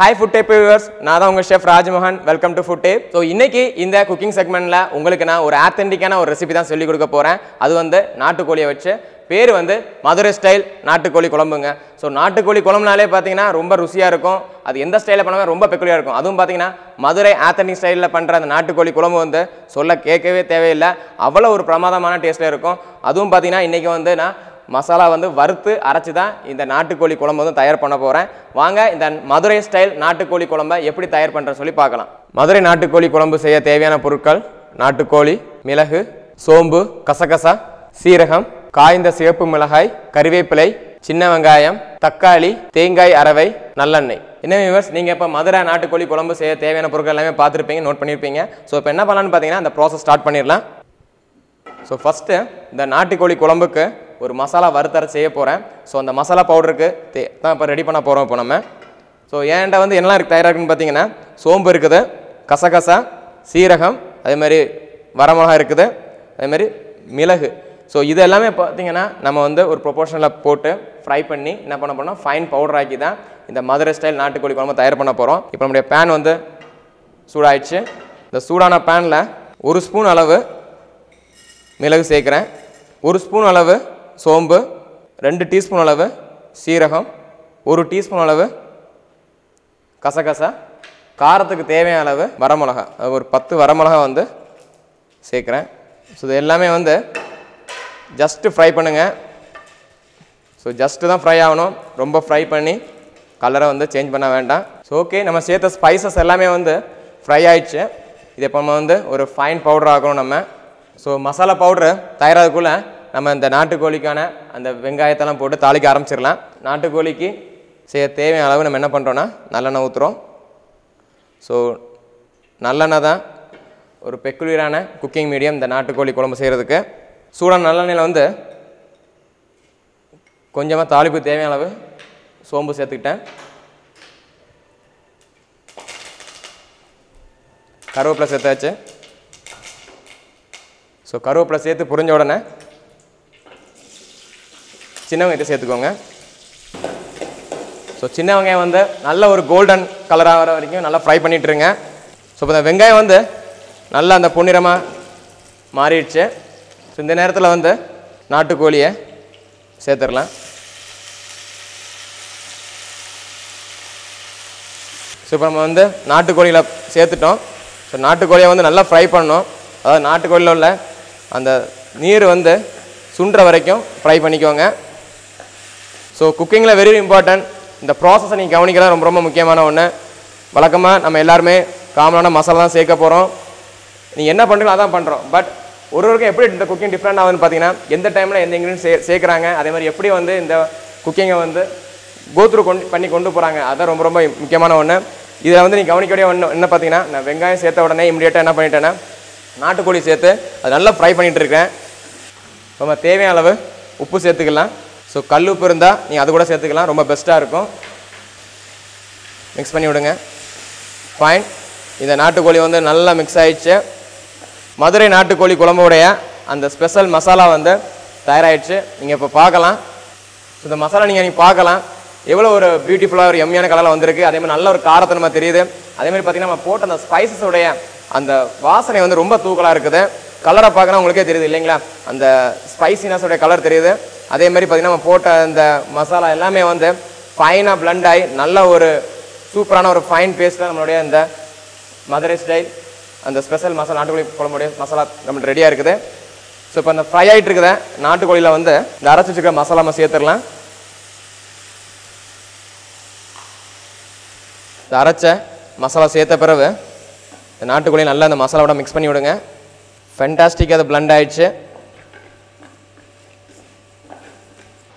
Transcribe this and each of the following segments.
Hi Food Tape viewers, நான் தான் உங்க chef Rajmohan. Welcome to Food Tape. So இன்னைக்கு இந்த cooking segmentல உங்களுக்கு நான் ஒரு authenticana ஒரு ரெசிபி தான் சொல்லி கொடுக்க போறேன். அது வந்து நாட்டுக்கோழியை வச்சு பேர் வந்து மதுரை ஸ்டைல் நாட்டுக்கோழி குழம்புங்க. ஸோ நாட்டுக்கோழி குழம்புனாலே பார்த்தீங்கன்னா ரொம்ப ருசியாக இருக்கும். அது எந்த ஸ்டைலில் பண்ணாலும் ரொம்ப பெக்குலியாக இருக்கும். அதுவும் பார்த்தீங்கன்னா மதுரை ஆத்தனிக் ஸ்டைலில் பண்ணுற அந்த நாட்டுக்கோழி குழம்பு வந்து சொல்ல கேட்கவே தேவையில்லை. அவ்வளோ ஒரு பிரமாதமான டேஸ்ட்டில் இருக்கும். அதுவும் பார்த்தீங்கன்னா இன்றைக்கி வந்து நான் மசாலா வந்து வறுத்து அரைச்சி தான் இந்த நாட்டுக்கோழி குழம்பு வந்து தயார் பண்ண போகிறேன். வாங்க இந்த மதுரை ஸ்டைல் நாட்டுக்கோழி குழம்பை எப்படி தயார் பண்ணுறேன்னு சொல்லி பார்க்கலாம். மதுரை நாட்டுக்கோழி குழம்பு செய்ய தேவையான பொருட்கள்: நாட்டுக்கோழி, மிளகு, சோம்பு, கசகசா, சீரகம், காய்ந்த சிவப்பு மிளகாய், கறிவேப்பிலை, சின்ன வெங்காயம், தக்காளி, தேங்காய் அரவை, நல்லெண்ணெய். என்ன வியூவர்ஸ், நீங்கள் இப்போ மதுரை நாட்டுக்கோழி குழம்பு செய்ய தேவையான பொருட்கள் எல்லாமே பார்த்துருப்பீங்க, நோட் பண்ணியிருப்பீங்க. ஸோ இப்போ என்ன பண்ணலான்னு பார்த்தீங்கன்னா அந்த ப்ராசஸ் ஸ்டார்ட் பண்ணிடலாம். ஸோ ஃபஸ்ட்டு இந்த நாட்டுக்கோழி குழம்புக்கு ஒரு மசாலா வறுத்தரை செய்ய போகிறேன். ஸோ அந்த மசாலா பவுடருக்கு தான் இப்போ ரெடி பண்ண போகிறோம் இப்போ நம்ம. ஸோ ஏன்ட்ட வந்து என்னெல்லாம் தயாராக இருக்குன்னு பார்த்தீங்கன்னா சோம்பு இருக்குது, கசகசா, சீரகம், அதேமாதிரி வரமிளகா இருக்குது, அதேமாதிரி மிளகு. ஸோ இது எல்லாமே பார்த்தீங்கன்னா நம்ம வந்து ஒரு ப்ரொபோர்ஷனில் போட்டு ஃப்ரை பண்ணி என்ன பண்ண போகிறோம்னா ஃபைன் பவுடர் ஆக்கி தான் இந்த மதுரை ஸ்டைல் நாட்டுக்கோழி குழம்பு தயார் பண்ண போகிறோம். இப்போ நம்முடைய பேன் வந்து சூடாயிடுச்சு. இந்த சூடான பேனில் 1 ஸ்பூன் அளவு மிளகு சேர்க்குறேன், 1 ஸ்பூன் அளவு சோம்பு, 2 டீஸ்பூன் அளவு சீரகம், 1 டீஸ்பூன் அளவு கசகசா, காரத்துக்கு தேவையான அளவு வரமிளகா, ஒரு 10 வரமிளகா வந்து சேர்க்குறேன். ஸோ இது எல்லாமே வந்து ஜஸ்ட்டு ஃப்ரை பண்ணுங்கள். ஸோ ஜஸ்ட்டு தான் ஃப்ரை ஆகணும், ரொம்ப ஃப்ரை பண்ணி கலரை வந்து சேஞ்ச் பண்ண வேண்டாம். ஸோ ஓகே, நம்ம சேர்த்த ஸ்பைசஸ் எல்லாமே வந்து ஃப்ரை ஆகிடுச்சு. இது இப்போ நம்ம வந்து ஒரு ஃபைன் பவுடர் ஆகணும் நம்ம. ஸோ மசாலா பவுட்ரு தயாராகக்குள்ளே நம்ம இந்த நாட்டுக்கோழிக்கான அந்த வெங்காயத்தெல்லாம் போட்டு தாளிக்க ஆரம்பிச்சிடலாம். நாட்டுக்கோழிக்கு செய்ய தேவையான அளவு நம்ம என்ன பண்ணுறோன்னா நல்லெண்ணெய் ஊற்றுறோம். ஸோ நல்லெண்ணெய் தான் ஒரு பெக்குலியரான குக்கிங் மீடியம் இந்த நாட்டுக்கோழி குழம்பு செய்கிறதுக்கு. சூடான நல்லெண்ணெயில் வந்து கொஞ்சமாக தாளிப்பு தேவையான அளவு சோம்பு சேர்த்துக்கிட்டேன், கருவேப்பிலை சேர்த்தாச்சு. ஸோ கருவேப்பிலை சேர்த்து புரிஞ்ச உடனே சின்ன வெங்காயத்தை சேர்த்துக்கோங்க. ஸோ சின்ன வெங்காயம் வந்து நல்ல ஒரு கோல்டன் கலராக வர வரைக்கும் நல்லா ஃப்ரை பண்ணிட்டுருங்க. ஸோ இப்போ இந்த வெங்காயம் வந்து நல்லா அந்த பொன்னிறமாக மாறிடுச்சு. ஸோ இந்த நேரத்தில் வந்து நாட்டுக்கோழியை சேர்த்துடலாம். ஸோ இப்போ நம்ம வந்து நாட்டுக்கோழியில் சேர்த்துட்டோம். ஸோ நாட்டுக்கோழியை வந்து நல்லா ஃப்ரை பண்ணணும். அதாவது நாட்டுக்கோழியில் உள்ள அந்த நீர் வந்து சுண்டுற வரைக்கும் ஃப்ரை பண்ணிக்கோங்க. ஸோ குக்கிங்கில் வெரி இம்பார்ட்டன்ட். இந்த ப்ராசஸை நீங்கள் கவனிக்கலாம், ரொம்ப ரொம்ப முக்கியமான ஒன்று. வழக்கமாக நம்ம எல்லாருமே காமனான மசாலா தான் சேர்க்க போகிறோம். நீங்கள் என்ன பண்ணுறீங்களோ அதான் பண்ணுறோம். பட் ஒருவருக்கும் எப்படி இந்த குக்கிங் டிஃப்ரெண்ட் ஆகுதுன்னு பார்த்தீங்கன்னா எந்த டைமில் எந்த இன்க்ரீடியன்ட் சேர்க்குறாங்க, அதே மாதிரி எப்படி வந்து இந்த குக்கிங்கை வந்து கோத்ரூ பண்ணி கொண்டு போகிறாங்க, அதுதான் ரொம்ப ரொம்ப முக்கியமான ஒன்று. இதில் வந்து நீங்கள் கவனிக்க வேண்டிய ஒன்று என்ன பார்த்தீங்கன்னா, நான் வெங்காயம் சேர்த்த உடனே இமீடியட்டாக என்ன பண்ணிட்டேன்னா நாட்டுக்கோழி சேர்த்து அது நல்லா ஃப்ரை பண்ணிகிட்டு இருக்கேன். நம்ம தேவையான அளவு உப்பு சேர்த்துக்கலாம். ஸோ கல் உப்பு இருந்தால் நீங்கள் அது கூட சேர்த்துக்கலாம், ரொம்ப பெஸ்ட்டாக இருக்கும். மிக்ஸ் பண்ணி விடுங்க. ஃபைன். இந்த நாட்டுக்கோழி வந்து நல்லா மிக்ஸ் ஆகிடுச்சு. மதுரை நாட்டுக்கோழி குழம்புடைய அந்த ஸ்பெஷல் மசாலா வந்து தயாராகிடுச்சு. நீங்கள் இப்போ பார்க்கலாம். ஸோ இந்த மசாலா நீங்கள் பார்க்கலாம் எவ்வளோ ஒரு பியூட்டிஃபுல்லாக ஒரு எம்மியான கலரில் வந்திருக்கு. அதே மாதிரி நல்ல ஒரு காரத்தை நம்ம தெரியுது. அதேமாதிரி பார்த்திங்கன்னா நம்ம போட்ட அந்த ஸ்பைசஸோடைய அந்த வாசனை வந்து ரொம்ப தூக்கலாக இருக்குது. கலரை பார்க்கலாம் உங்களுக்கே தெரியுது இல்லைங்களா, அந்த ஸ்பைசினஸோடைய கலர் தெரியுது. அதே மாதிரி பார்த்திங்கன்னா நம்ம போட்ட அந்த மசாலா எல்லாமே வந்து ஃபைனாக பிளண்ட் ஆகி நல்ல ஒரு சூப்பரான ஒரு ஃபைன் பேஸ்ட்டாக நம்மளுடைய இந்த மதுரை ஸ்டைல் அந்த ஸ்பெஷல் மசாலா நாட்டுக்கோழி குழம்புடைய மசாலா நம்மளுக்கு ரெடியாக இருக்குது. ஸோ இப்போ அந்த ஃப்ரை ஆகிட்டு இருக்கிற நாட்டுக்கோழியில் வந்து இந்த அரைச்சி வச்சுக்கிற மசாலா நம்ம சேர்த்துடலாம். இந்த அரைச்ச மசாலா சேர்த்த பிறகு இந்த நாட்டுக்கோழி நல்லா அந்த மசாலாவோட மிக்ஸ் பண்ணி விடுங்க. ஃபென்டாஸ்டிக்காக அது பிளண்ட் ஆகிடுச்சு.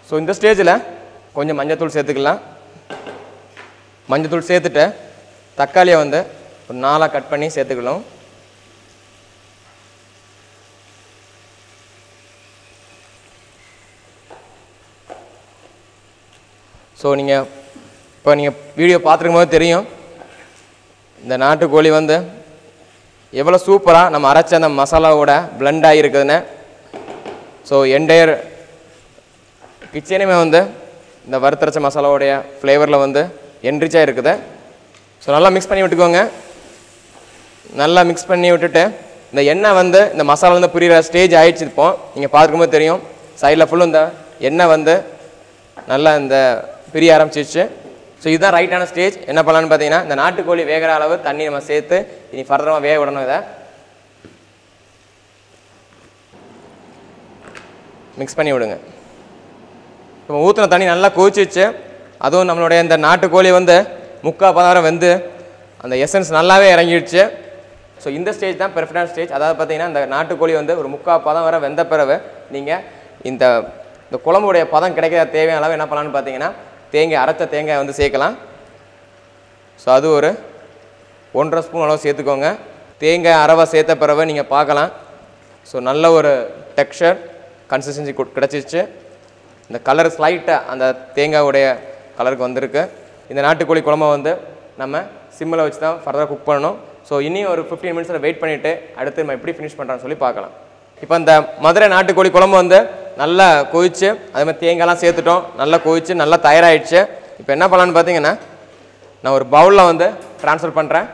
ஸோ இந்த ஸ்டேஜில் கொஞ்சம் மஞ்சத்தூள் சேர்த்துக்கலாம். மஞ்சத்தூள் சேர்த்துட்டு தக்காளியை வந்து ஒரு 4 கட் பண்ணி சேர்த்துக்கலாம். ஸோ நீங்கள் இப்போ நீங்கள் வீடியோ பார்த்துருக்கும் போது தெரியும் இந்த நாட்டுக்கோழி வந்து எவ்வளோ சூப்பராக நம்ம அரைச்ச அந்த மசாலாவோட பிளண்ட் ஆகிருக்குதுன்னு. ஸோ என்டையர் கிச்சனுமே வந்து இந்த வறுத்தரைச்ச மசாலாவுடைய ஃப்ளேவரில் வந்து என்ரிச்சாக இருக்குது. ஸோ நல்லா மிக்ஸ் பண்ணி விட்டுக்கோங்க. நல்லா மிக்ஸ் பண்ணி விட்டுட்டு இந்த எண்ணெய் வந்து இந்த மசாலா வந்து புரிகிற ஸ்டேஜ் ஆகிடுச்சு. இப்போ நீங்கள் பார்க்கும்போது தெரியும் சைடில் ஃபுல்லும் இந்த எண்ணெய் வந்து நல்லா இந்த பிரிய ஆரம்பிச்சிருச்சு. ஸோ இதுதான் ரைட்டான ஸ்டேஜ். என்ன பண்ணலான்னு பார்த்தீங்கன்னா இந்த நாட்டுக்கோழி வேகிற அளவு தண்ணி நம்ம சேர்த்து இனி ஃபர்தராக வேக விடணும். இதை மிக்ஸ் பண்ணி விடுங்க. இப்போ ஊற்றின தண்ணி நல்லா கொதிச்சிச்சு. அதுவும் நம்மளுடைய இந்த நாட்டுக்கோழி வந்து 3/4 வெந்து அந்த எசன்ஸ் நல்லாவே இறங்கிடுச்சு. ஸோ இந்த ஸ்டேஜ் தான் பெர்ஃபெக்டான ஸ்டேஜ். அதாவது பார்த்தீங்கன்னா இந்த நாட்டுக்கோழி வந்து ஒரு 3/4 வெந்த பிறகு நீங்கள் இந்த குழம்புடைய பதம் கிடைக்கிற தேவையான அளவு என்ன பண்ணலான்னு பார்த்தீங்கன்னா அரைச்ச தேங்காய் வந்து சேர்க்கலாம். ஸோ அது ஒரு 1.5 ஸ்பூன் அளவு சேர்த்துக்கோங்க. தேங்காய் அரவை சேர்த்த பிறகு நீங்கள் பார்க்கலாம். ஸோ நல்ல ஒரு டெக்ஸ்சர் கன்சிஸ்டன்சி கிடச்சிருச்சு. இந்த கலர் ஸ்லைட்டாக அந்த தேங்காவுடைய கலருக்கு வந்திருக்கு. இந்த நாட்டுக்கோழி குழம்பை வந்து நம்ம சிம்மில் வச்சு தான் ஃபர்தராக குக் பண்ணணும். ஸோ இன்னும் ஒரு 15 மினிட்ஸில் வெயிட் பண்ணிவிட்டு அடுத்து நம்ம எப்படி ஃபினிஷ் பண்ணுறான்னு சொல்லி பார்க்கலாம். இப்போ இந்த மதுரை நாட்டுக்கோழி குழம்பு வந்து நல்லா கொதிச்சு அதே மாதிரி தேங்காய்லாம் சேர்த்துட்டோம். நல்லா கொதிச்சு நல்லா தயாராகிடுச்சு. இப்போ என்ன பண்ணலான்னு பார்த்தீங்கன்னா நான் ஒரு பவுலில் வந்து ட்ரான்ஸ்ஃபர் பண்ணுறேன்.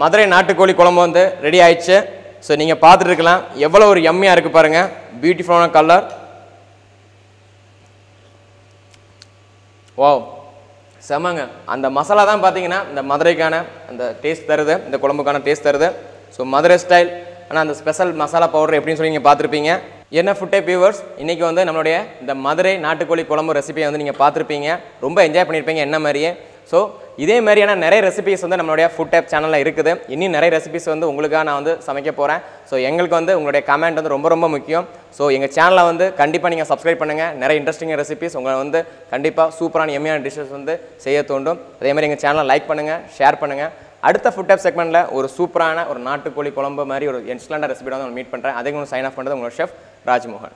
மதுரை நாட்டுக்கோழி குழம்பு வந்து ரெடி ஆயிடுச்சு. ஸோ நீங்கள் பார்த்துட்டு இருக்கலாம் எவ்வளோ ஒரு யம்மியாக இருக்குது பாருங்கள். பியூட்டிஃபுல்லான கலர். வாவ் செமங்க. அந்த மசாலா தான் பார்த்தீங்கன்னா இந்த மதுரைக்கான அந்த டேஸ்ட் தருது, இந்த குழம்புக்கான டேஸ்ட் தருது. ஸோ மதுரை ஸ்டைல் ஆனால் அந்த ஸ்பெஷல் மசாலா பவுடர் எப்படின்னு சொல்லி நீங்கள் பார்த்துருப்பீங்க. என்ன ஃபுட் டைப் வியூவர்ஸ், இன்றைக்கி வந்து நம்மளுடைய இந்த மதுரை நாட்டுக்கோழி குழம்பு ரெசிபியை வந்து நீங்கள் பார்த்துருப்பீங்க. ரொம்ப என்ஜாய் பண்ணியிருப்பீங்க என்ன மாதிரியே. ஸோ இதே மாதிரியான நிறைய ரெசிபிஸ் வந்து நம்மளுடைய ஃபுட் டைப் சேனலில் இருக்குது. இன்னும் நிறைய ரெசிபிஸ் வந்து உங்களுக்காக நான் வந்து சமைக்க போகிறேன். ஸோ எங்களுக்கு வந்து உங்களுடைய கமெண்ட் வந்து ரொம்ப ரொம்ப முக்கியம். ஸோ எங்கள் சேனலை வந்து கண்டிப்பாக நீங்கள் சப்ஸ்கிரைப் பண்ணுங்கள். நிறைய இன்ட்ரெஸ்டிங் ரெசிபிஸ் உங்களை வந்து கண்டிப்பாக சூப்பரான எம்மியான டிஷ்ஷஸ் வந்து செய்ய தோண்டும். அதே மாதிரி எங்கள் சேனலை லைக் பண்ணுங்கள், ஷேர் பண்ணுங்கள். அடுத்த ஃபுட் டைப் செக்மெண்ட்டில் ஒரு சூப்பரான ஒரு நாட்டுக்கோழி குழம்பு மாதிரி ஒரு எக்ஸலண்டான ரெசிபியோட வந்து மீட் பண்ணுறேன். அதே சைன் ஆஃப் பண்ணுறது உங்களோட ஷெஃப் ராஜ்மோகன்.